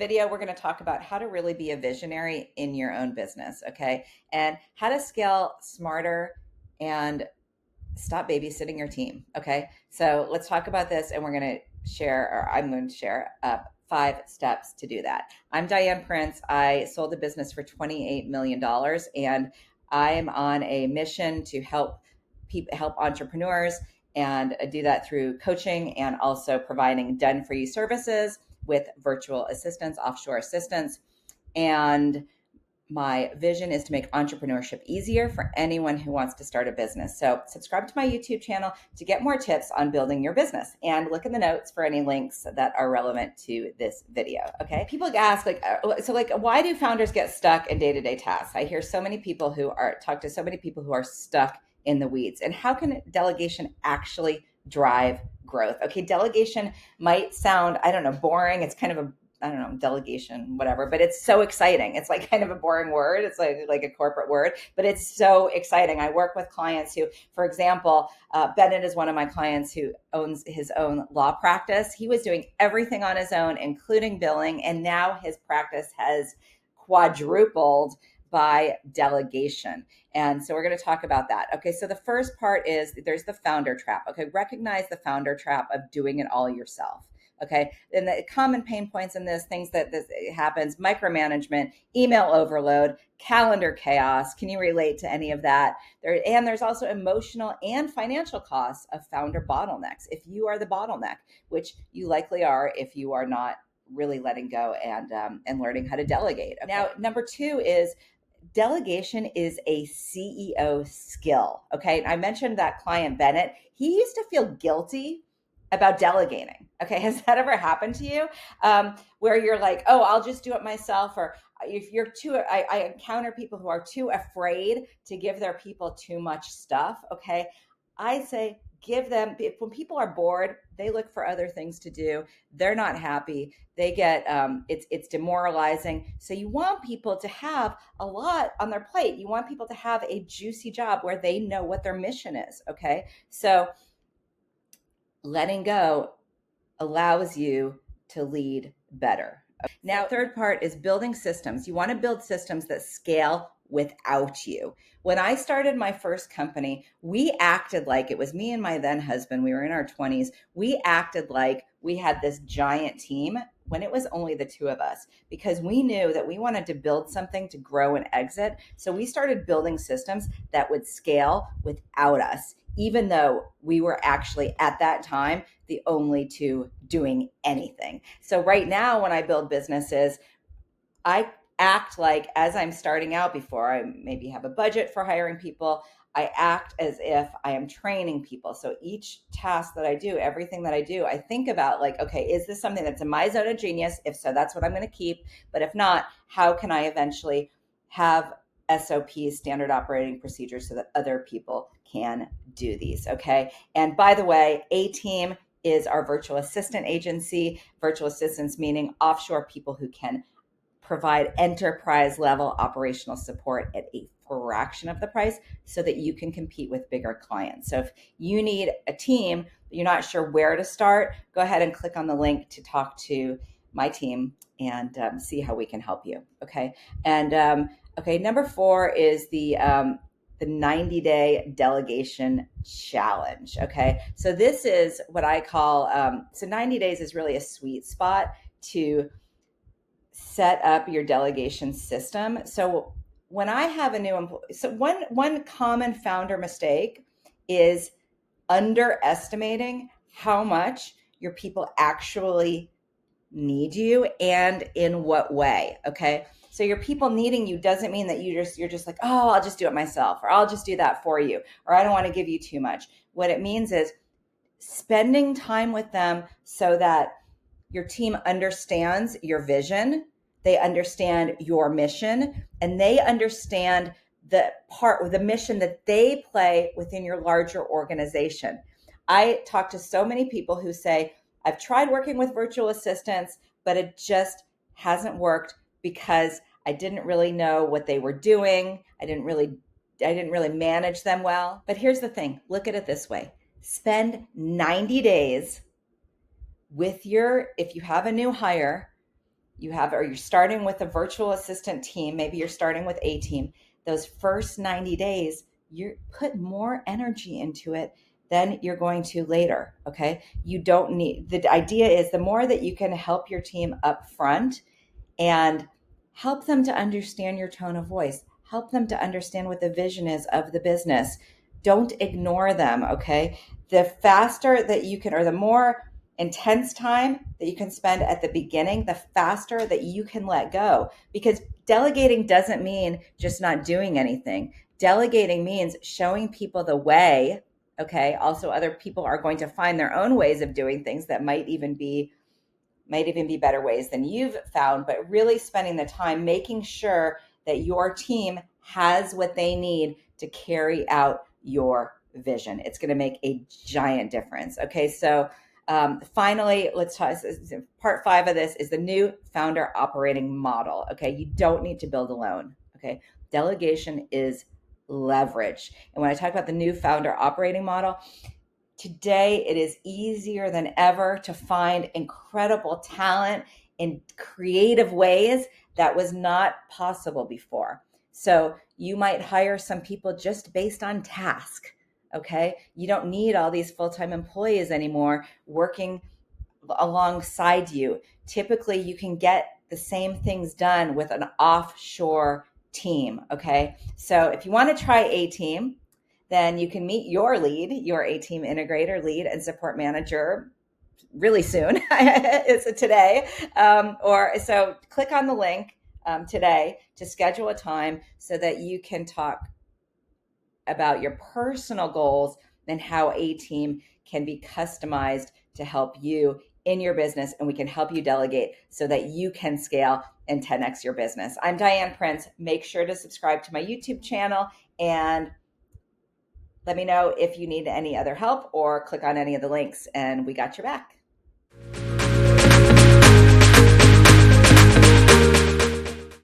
video, we're going to talk about how to really be a visionary in your own business, okay? And how to scale smarter and stop babysitting your team, okay? So let's talk about this, and we're going to share, or I'm going to share 5 steps to do that. I'm Diane Prince. I sold a business for $28 million, and I'm on a mission to help entrepreneurs and do that through coaching and also providing done-for-you services with virtual assistants, offshore assistants. And my vision is to make entrepreneurship easier for anyone who wants to start a business. So subscribe to my YouTube channel to get more tips on building your business, and look in the notes for any links that are relevant to this video. Okay. People ask why do founders get stuck in day-to-day tasks? I hear so many people talk to so many people who are stuck in the weeds. And how can delegation actually drive growth? Okay. Delegation might sound, boring. It's kind of delegation, whatever, but it's so exciting. It's like kind of a boring word. It's like a corporate word, but it's so exciting. I work with clients who, for example, Bennett is one of my clients who owns his own law practice. He was doing everything on his own, including billing, and now his practice has quadrupled by delegation. And so we're going to talk about that. Okay, so the first part is there's the founder trap. Okay, recognize the founder trap of doing it all yourself. Okay, and the common pain points in things that this happens: micromanagement, email overload, calendar chaos. Can you relate to any of that? There's also emotional and financial costs of founder bottlenecks. If you are the bottleneck, which you likely are if you are not really letting go and learning how to delegate. Okay. Now, number 2 is delegation is a CEO skill. Okay, I mentioned that client Bennett. He used to feel guilty about delegating. Okay, has that ever happened to you? Where you're like, oh, I'll just do it myself, or if you're I encounter people who are too afraid to give their people too much stuff. Okay, I say give them. When people are bored, they look for other things to do. They're not happy. They get it's demoralizing. So you want people to have a lot on their plate. You want people to have a juicy job where they know what their mission is. Okay, so letting go allows you to lead better. Now, the third part is building systems. You want to build systems that scale without you. When I started my first company, we acted like it was me and my then husband. We were in our 20s. We acted like we had this giant team when it was only the 2 of us, because we knew that we wanted to build something to grow and exit. So we started building systems that would scale without us, even though we were actually at that time the only 2 doing anything. So right now, when I build businesses, I act like, as I'm starting out, before I maybe have a budget for hiring people, I act as if I am training people. So each task that I do, everything that I do, I think about like, okay, is this something that's in my zone of genius? If so, that's what I'm going to keep. But if not, how can I eventually have SOPs, standard operating procedures, so that other people can do these? Okay. And by the way, A-Team is our virtual assistant agency. Virtual assistants meaning offshore people who can provide enterprise level operational support at a fraction of the price, so that you can compete with bigger clients. So if you need a team, but you're not sure where to start, go ahead and click on the link to talk to my team and see how we can help you. Okay. And okay, number 4 is the 90-day delegation challenge. Okay. So this is what I call, so 90 days is really a sweet spot to set up your delegation system. So when I have a new employee, so one common founder mistake is underestimating how much your people actually need you and in what way. Okay. So your people needing you doesn't mean that you're just like, oh, I'll just do it myself, or I'll just do that for you, or I don't want to give you too much. What it means is spending time with them so that your team understands your vision, they understand your mission, and they understand the mission that they play within your larger organization. I talk to so many people who say, I've tried working with virtual assistants, but it just hasn't worked because I didn't really know what they were doing. I didn't really manage them well. But here's the thing, look at it this way. Spend 90 days with if you have a new hire, or you're starting with a virtual assistant team, maybe you're starting with a team, those first 90 days, you put more energy into it than you're going to later. Okay. You don't need, the idea is the more that you can help your team up front and help them to understand your tone of voice, help them to understand what the vision is of the business. Don't ignore them, okay? The faster that you can, or the more intense time that you can spend at the beginning, the faster that you can let go. Because delegating doesn't mean just not doing anything. Delegating means showing people the way, okay? Also, other people are going to find their own ways of doing things that might even be better ways than you've found, but really spending the time making sure that your team has what they need to carry out your vision. It's going to make a giant difference. Okay, so finally, let's talk. Part 5 of this is the new founder operating model. Okay, you don't need to build alone. Okay, delegation is leverage. And when I talk about the new founder operating model, today, it is easier than ever to find incredible talent in creative ways that was not possible before. So you might hire some people just based on task. Okay. You don't need all these full-time employees anymore working alongside you. Typically, you can get the same things done with an offshore team. Okay. So if you want to try a team, then you can meet your lead, your A team integrator, lead, and support manager really soon. It's today. Or so click on the link today to schedule a time so that you can talk about your personal goals and how A team can be customized to help you in your business, and we can help you delegate so that you can scale and 10x your business. I'm Diane Prince. Make sure to subscribe to my YouTube channel and let me know if you need any other help, or click on any of the links and we got your back.